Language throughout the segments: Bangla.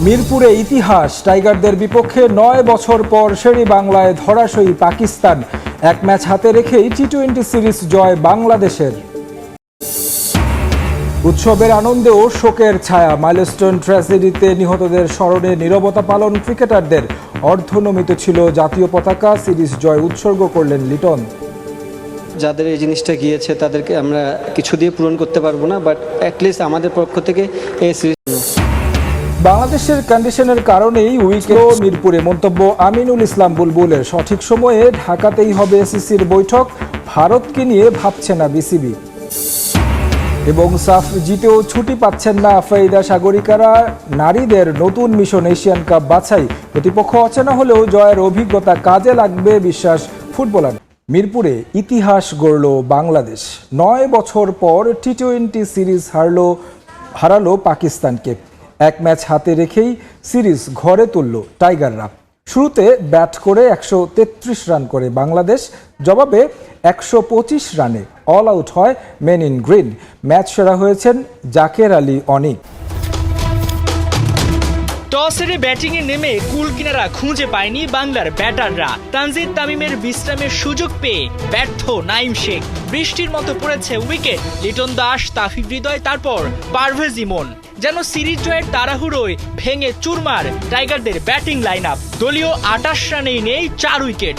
মিরপুরে ইতিহাস, টাইগারদের বিপক্ষে ৯ বছর পর শেরেবাংলায় ধরাশয়ী পাকিস্তান। এক ম্যাচ হাতে রেখেই টি-20 সিরিজ জয় বাংলাদেশের। উৎসবের আনন্দে ও শোকের ছায়া, মাইলস্টোন ট্র্যাজেডিতে নিহতদের স্মরণে নীরবতা পালন ক্রিকেটারদের। অর্ধনমিত ছিল জাতীয় পতাকা, সিরিজ জয় উৎসর্গ করলেন লিটন। যাদের এই জিনিসটা গিয়েছে তাদেরকে আমরা কিছু দিয়ে পূরণ করতে পারবো না, বাট অ্যাটলিস্ট আমাদের পক্ষ থেকে এই সিরিজ। বাংলাদেশের কন্ডিশনের কারণেই উইকেট। মিরপুরে মন্তব্য আমিনুল ইসলাম বুলবুলের। সঠিক সময়ে ঢাকাতেই হবে এসিসির বৈঠক, ভারতকে নিয়ে ভাবছে না বিসিবি। এবং সাফ জিতেও ছুটি পাচ্ছেন না ফাইদা সাগরিকারা। নারীদের নতুন মিশন এশিয়ান কাপ বাছাই, প্রতিপক্ষ অচেনা হলেও জয়ের অভিজ্ঞতা কাজে লাগবে বিশ্বাস ফুটবলার। মিরপুরে ইতিহাস গড়ল বাংলাদেশ। ৯ বছর পর টি-20 সিরিজ হারালো পাকিস্তানকে। এক ম্যাচ হাতে রেখেই সিরিজ ঘরে তুলল টাইগাররা। শুরুতে ব্যাট করে ১৩৩ রান করে বাংলাদেশ, জবাবে ১২৫ রানে অল আউট হয় মেন ইন গ্রিন। ম্যাচ সেরা হয়েছেন জাকের আলী অনিক। টস হেরে ব্যাটিংয়ে নেমে কুল কিনারা খুঁজে পায়নি বাংলার ব্যাটাররা। তানজিদ তামিমের বিশ্রামের সুযোগ পেয়ে ব্যর্থ নাইম শেখ। বৃষ্টির মতো পড়েছে উইকেট। লিটন দাস, তাফিক হৃদয়, তারপর পারভেজ ইমন। যেন সিরিজ জয়ের তাড়াহুড়োয় ভেঙে চুরমার টাইগারদের ব্যাটিং লাইন আপ। দলীয় ২৮ রানেই নেই ৪ উইকেট।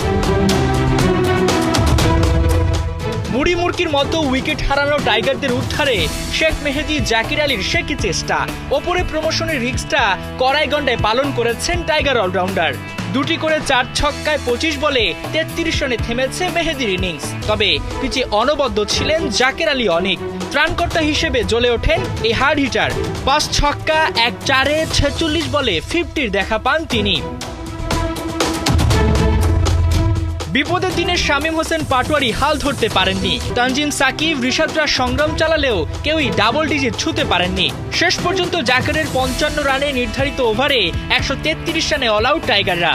মুড়ি মুড়কির মতো উইকেট হারানো টাইগারদের উদ্ধারে শেখ মেহেদী, জাকির আলীর শেকি চেষ্টা। ওপরে প্রমোশনের রিস্কটা কড়াই গন্ডায় পালন করেছেন টাইগার অলরাউন্ডার। দুটি করে ৪ ছক্কায় ২৫ বলে ৩৩ রানে থেমেছে মেহেদীর ইনিংস। তবে পিচে অনবদ্য ছিলেন জাকের আলী অনিক। ত্রাণকর্তা হিসেবে জ্বলে ওঠেন এই হার্ড হিটার। ৫ ছক্কা ১ চারে ৪৬ বলে 50-র দেখা পান তিনি। বিপদের দিনে শামীম হোসেন পাটোয়ারি হাল ধরতে পারেননি। তানজিম সাকিব, রিশাদরা সংগ্রাম চালালেও কেউই ডাবল ডিজিট ছুঁতে পারেননি। শেষ পর্যন্ত জাকেরের ৫৫ রানে নির্ধারিত ওভারে ১৩৩ রানে অল আউট টাইগাররা।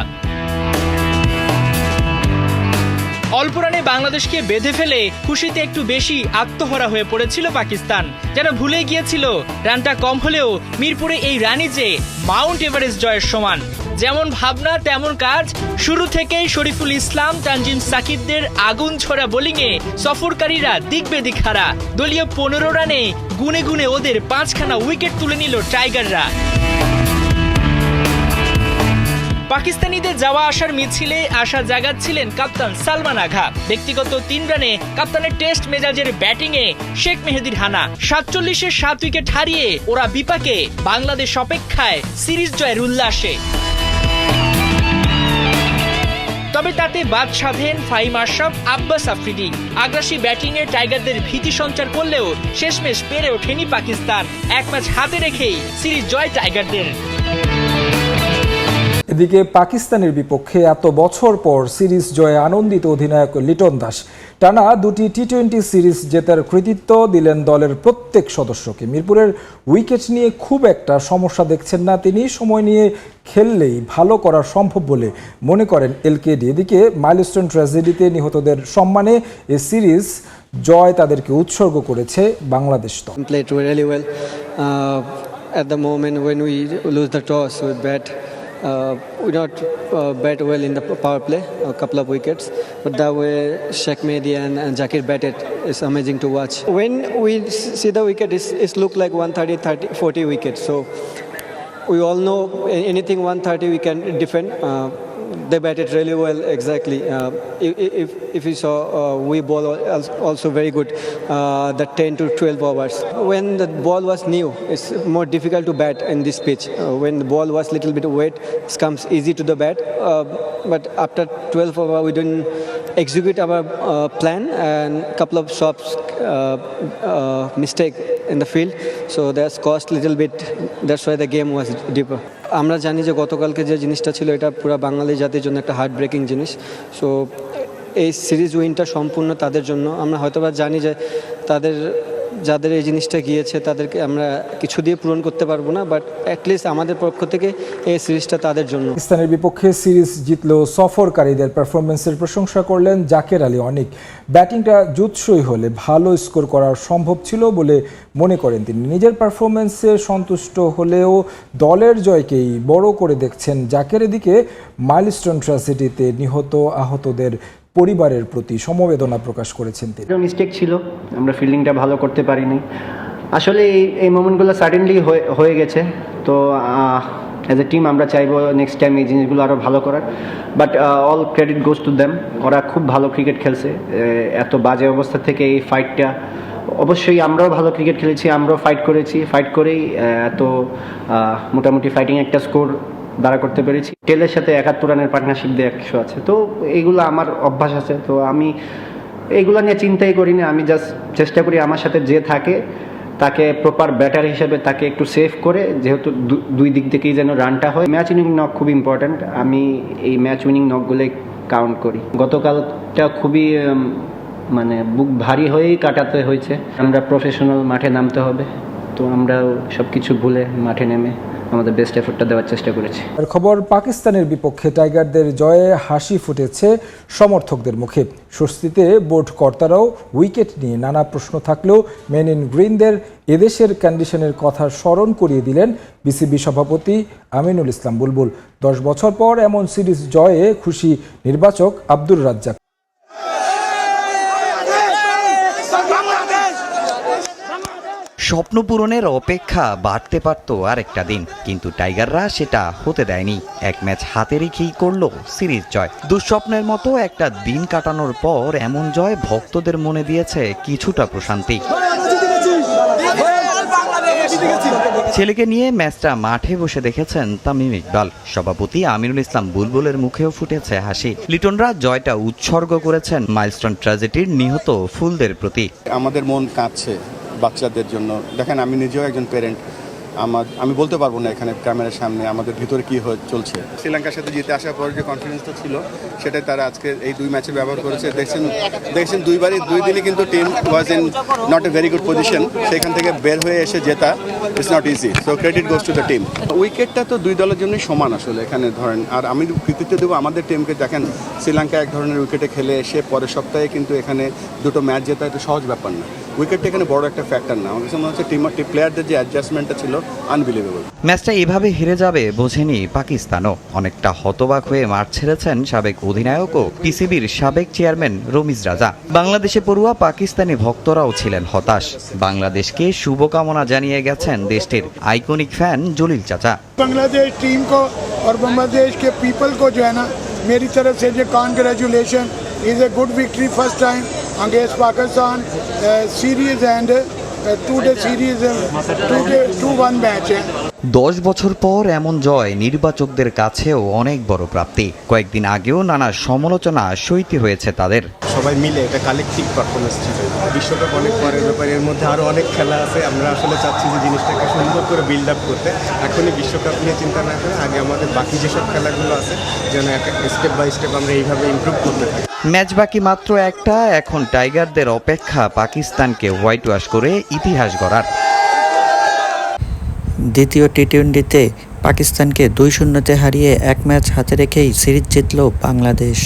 অল্প রানে বাংলাদেশকে বেঁধে ফেলে খুশিতে একটু বেশি আত্মহারা হয়ে পড়েছিল পাকিস্তান। যেন ভুলে গিয়েছিল রানটা কম হলেও মিরপুরে এই রানই যে মাউন্ট এভারেস্ট জয়ের সমান। যেমন ভাবনা তেমন কাজ। শুরু থেকেই শরীফুল ইসলাম, তানজিম সাকিবদের আগুন ছোড়া বোলিংয়ে সফরকারীরা দিক বেদিক হারা। দলীয় ১৫ রানে গুনে গুনে ওদের ৫খানা উইকেট তুলে নিল টাইগাররা। পাকিস্তানিদের যাওয়া আসার মিছিলে আশা জাগাচ্ছিলেন কাপ্তান সালমান আগা। ব্যক্তিগত ৩ রানে কাপ্তানের টেস্ট মেজাজের ব্যাটিংয়ে শেখ মেহেদীর হানা। ৪৭-এ ৭ উইকেট হারিয়ে ওরা বিপাকে, বাংলাদেশ অপেক্ষায় সিরিজ জয়ের উল্লাসে। তবে তাতে বাদ সাধেন ফাহিম আশরাফ, আব্বাস আফ্রিদি। আগ্রাসী ব্যাটিংয়ে টাইগারদের ভীতি সঞ্চার করলেও শেষমেশ পেরে ওঠেনি পাকিস্তান। এক ম্যাচ হাতে রেখেই সিরিজ জয় টাইগারদের। এদিকে পাকিস্তানের বিপক্ষে এত বছর পর সিরিজ জয়ে আনন্দিত অধিনায়ক লিটন দাস। টানা ২টি টি-20 সিরিজ জেতার কৃতিত্ব দিলেন দলের প্রত্যেক সদস্যকে। মিরপুরের উইকেট নিয়ে খুব একটা সমস্যা দেখছেন না তিনি। সময় নিয়ে খেললেই ভালো করা সম্ভব বলে মনে করেন এলকেডি। এদিকে মাইলস্টোন ট্র্যাজেডিতে নিহতদের সম্মানে এ সিরিজ জয় তাদেরকে উৎসর্গ করেছে বাংলাদেশ দল। At the moment when we lose the toss with bat, we not bat well in the power play, a couple of wickets, but that way Sheikh Mehdi and Zakir batted is amazing to watch. When we see the wicket, it's look like 130-40 wickets, so we all know anything 130 we can defend. They batted really well, exactly. If you saw, we ball also very good, the 10 to 12 overs. When the ball was new, it's more difficult to bat in this pitch. When the ball was little bit wet, it comes easy to the bat. But after 12 overs, we didn't execute our plan, and couple of shots mistake in the field, so that's cost little bit. That's why the game was deeper. আমরা জানি যে গতকালকে যে জিনিসটা ছিল এটা পুরো বাঙালি জাতির জন্য একটা হার্ট ব্রেকিং জিনিস। সো এই সিরিজ উইনটা সম্পূর্ণ তাদের জন্য। আমরা হয়তোবা জানি যে তাদের যাদের এই জিনিসটা গিয়েছে তাদেরকে আমরা কিছু দিয়ে পূরণ করতে পারবো না, বাট অ্যাটলিস্ট আমাদের পক্ষ থেকে এই সিরিজটা তাদের জন্য। পাকিস্তানের বিপক্ষে সিরিজ জিতলেও সফরকারীদের পারফরমেন্সের প্রশংসা করলেন জাকের আলী অনিক। ব্যাটিংটা জুৎসই হলে ভালো স্কোর করা সম্ভব ছিল বলে মনে করেন তিনি। নিজের পারফরমেন্সে সন্তুষ্ট হলেও দলের জয়কেই বড় করে দেখছেন জাকের। এদিকে মাইলস্টোন ট্র্যাজেডিতে নিহত আহতদের পরিবারের প্রতি সমবেদনা প্রকাশ করেছেন তিনি। মিস্টেক ছিল, আমরা ফিল্ডিংটা ভালো করতে পারিনি। আসলে এই মোমেন্টগুলো সাডেনলি হয়ে গেছে, তো অ্যাজ এ টিম আমরা চাইবো নেক্সট টাইম এই জিনিসগুলো আরও ভালো করার। But all credit goes to them, ওরা খুব ভালো ক্রিকেট খেলছে। এত বাজে অবস্থা থেকে এই ফাইটটা, অবশ্যই আমরাও ভালো ক্রিকেট খেলেছি, আমরাও ফাইট করেছি, ফাইট করেই এত মোটামুটি ফাইটিং একটা স্কোর দাঁড়া করতে পেরেছি। টেলের সাথে 71 রানের পার্টনারশিপ দিয়ে 100 আছে, তো এইগুলো আমার অভ্যাস আছে, তো আমি এইগুলো নিয়ে চিন্তাই করি না। আমি জাস্ট চেষ্টা করি আমার সাথে যে থাকে তাকে প্রপার ব্যাটার হিসেবে তাকে একটু সেভ করে, যেহেতু দুই দিক থেকেই যেন রানটা হয়। ম্যাচ উইনিং নক খুব ইম্পর্ট্যান্ট, আমি এই ম্যাচ উইনিং নকগুলোই কাউন্ট করি। গতকালটা খুবই মানে বুক ভারী হয়েই কাটাতে হয়েছে। আমরা প্রফেশনাল মাঠে নামতে হবে, তো আমরাও সব কিছু ভুলে মাঠে নেমে আমাদের বেস্ট এফোর্টটা দেওয়ার চেষ্টা করেছি। খবর, পাকিস্তানের বিপক্ষে টাইগারদের জয়ে হাসি ফুটেছে সমর্থকদের মুখে। স্বস্তিতে বোর্ড কর্তারাও। উইকেট নিয়ে নানা প্রশ্ন থাকলেও মেন ইন গ্রিনদের এদেশের কন্ডিশনের কথা স্মরণ করিয়ে দিলেন বিসিবি সভাপতি আমিনুল ইসলাম বুলবুল। 10 বছর পর এমন সিরিজ জয়ে খুশি নির্বাচক আব্দুর রাজ্জাক। স্বপ্ন পূরণের অপেক্ষা বাড়তে পারত আরেকটা দিন, কিন্তু টাইগাররা সেটা হতে দেয়নি। এক ম্যাচ হাতে রেখেই করল সিরিজ জয়। দুঃস্বপ্নের মতো একটা দিন কাটানোর পর এমন জয় ভক্তদের মনে দিয়েছে কিছুটা প্রশান্তি। ছেলেকে নিয়ে ম্যাচটা মাঠে বসে দেখেছেন তামিম ইকবাল। সভাপতি আমিনুল ইসলাম বুলবুলের মুখেও ফুটেছে হাসি। লিটনরা জয়টা উৎসর্গ করেছেন মাইলস্টোন ট্র্যাজেডির নিহত ফুলদের প্রতি। আমাদের মন কাঁদছে বাচ্চাদের জন্য। দেখেন, আমি নিজেও একজন প্যারেন্ট, আমি বলতে পারবো না এখানে ক্যামেরার সামনে আমাদের ভিতরে কী চলছে। শ্রীলঙ্কার সাথে জিতে আসার পর যে কনফিডেন্সটা ছিল সেটাই তারা আজকে এই 2 ম্যাচে ব্যবহার করেছে। দেখছেন দুইবারই 2 দিনই কিন্তু team was in not a very good position, সেখান থেকে বের হয়ে এসে জেতা it's not easy, so credit goes to the team. উইকেটটা তো 2 দলের জন্যই সমান আসলে এখানে ধরেন। আর আমি কৃতিত্ব দেবো আমাদের টিমকে। দেখেন, শ্রীলঙ্কা এক ধরনের উইকেটে খেলে এসে পরের সপ্তাহে কিন্তু এখানে 2টো ম্যাচ জেতা এটা সহজ ব্যাপার না। উইকেটটা এখানে বড় একটা ফ্যাক্টর না। আমার কাছে মনে হচ্ছে প্লেয়ারদের যে অ্যাডজাস্টমেন্টটা ছিল আনবিলিভেবল। ম্যাচটা এভাবে হেরে যাবে বোঝেনি পাকিস্তানও। অনেকটা হতবাক হয়ে মাঠ ছেড়েছেন সাবেক অধিনায়ক ও পিসিবির সাবেক চেয়ারম্যান রমিজ রাজা। বাংলাদেশে পড়ুয়া পাকিস্তানি ভক্তরাও ছিলেন হতাশ। বাংলাদেশকে শুভকামনা জানিয়ে গেছেন দেশটির আইকনিক ফ্যান জলিল চাচা। बांग्लादेश टीम को और बांग्लादेश के पीपल को जो है ना, मेरी तरफ से जो congratulation, is a good victory first time against Pakistan series and 2-day series 2-1 match है। 10 বছর পর এমন জয় নির্বাচকদের কাছেও অনেক বড় প্রাপ্তি। কয়েকদিন আগেও নানা সমালোচনা সইতে হয়েছে তাদের। সবাই মিলে এটা কালেকটিভ পারফরমেন্স ছিল। বিশ্বকাপ অনেক পরের ব্যাপারে, এর মধ্যে আরও অনেক খেলা আছে। আমরা আসলে চাচ্ছি যে জিনিসটাকে সুন্দর করে বিল্ড আপ করতে। এখনই বিশ্বকাপ নিয়ে চিন্তা না করে আগে আমাদের বাকি যেসব খেলাগুলো আছে যেন স্টেপ বাই স্টেপ আমরা এইভাবে ইমপ্রুভ করতে থাকি। ম্যাচ বাকি মাত্র একটা। এখন টাইগারদের অপেক্ষা পাকিস্তানকে হোয়াইট ওয়াশ করে ইতিহাস গড়ার। দ্বিতীয় টি-20তে পাকিস্তানকে 2-0 হারিয়ে 1 ম্যাচ হাতে রেখেই সিরিজ জিতল বাংলাদেশ।